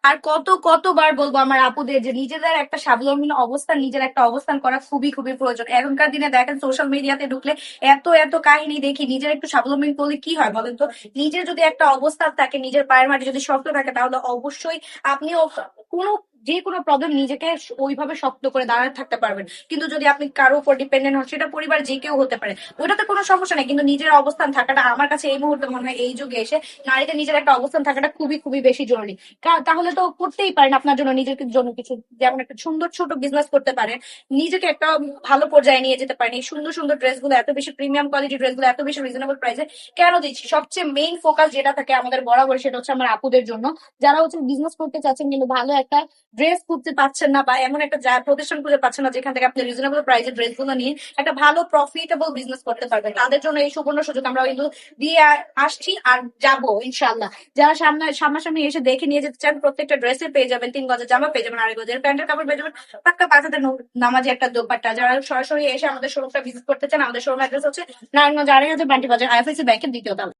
আর কতবার বলবো আমার আপুদের যে নিজেদের একটা স্বাবলম্বী অবস্থান, নিজের একটা অবস্থান করা খুবই খুবই প্রয়োজন। এখনকার দিনে দেখেন সোশ্যাল মিডিয়াতে ঢুকলে এত এত কাহিনী দেখি। নিজের একটু স্বাবলম্বী বলে কি হয় বলেন তো? নিজের যদি একটা অবস্থান থাকে, নিজের পায়ের মাটি যদি শক্ত থাকে, তাহলে অবশ্যই আপনিও কোনো যে কোনো প্রবলেম নিজেকে ওইভাবে শক্ত করে দাঁড়ায় থাকতে পারবেন। কিন্তু যদি আপনি কারো উপর ডিপেন্ডেন্ট হন, সেটা পরিবার যে কেউ হতে পারে, ওটাতে কোনো সমস্যা নেই। কিন্তু নিজের অবস্থান থাকাটা আমার কাছে এই মুহূর্তে মনে হয়, এই যুগে এসে নারীদের নিজের একটা অবস্থান থাকাটা খুবই খুবই বেশি জরুরি। তাহলে তো করতেই পারেন আপনার জন্য, নিজের জন্য কিছু, যেমন একটা সুন্দর ছোট বিজনেস করতে পারেন, নিজেকে একটা ভালো পর্যায়ে নিয়ে যেতে পারেন। এই সুন্দর সুন্দর ড্রেসগুলো, এত বেশি প্রিমিয়াম কোয়ালিটি ড্রেসগুলো এত বেশি রিজনেবল প্রাইসে কেন দিচ্ছি? সবচেয়ে মেইন ফোকাস যেটা থাকে আমাদের বরাবর, সেটা হচ্ছে আমার আপুদের জন্য, যারা হচ্ছে বিজনেস করতে চাচ্ছেন কিন্তু ভালো একটা ড্রেস খুঁজতে পাচ্ছেন না, বা এমন একটা প্রতিষ্ঠান খুঁজে পাচ্ছেন না যেখান থেকে আপনি রিজনেবল প্রাইসে ড্রেসগুলো নিয়ে একটা ভালো প্রফিটেবল বিজনেস করতে পারবেন। তাদের জন্য এই সুবর্ণ সুযোগ আমরা কিন্তু দিয়ে আসছি আর যাবো ইনশাল্লাহ। যারা সামনাসামনি এসে দেখে নিয়ে যেতে চান, প্রত্যেকটা ড্রেসে পেয়ে যাবেন 3 গজের জামা, পেয়ে যাবেন 2.5 গজের প্যান্টের কাপড়, পেয়ে যাবেন পাক্কা 5 হাতের নামাজি একটা দোপাট্টা। যারা সরাসরি এসে আমাদের শোরুমটা ভিজিট করতে চান, আমাদের শোরুম অ্যাড্রেস হচ্ছে নারায়ণগঞ্জ 2.5 হাজার বান্টি বাজার, আইএফআইসি ব্যাংকের দ্বিতীয় তলা।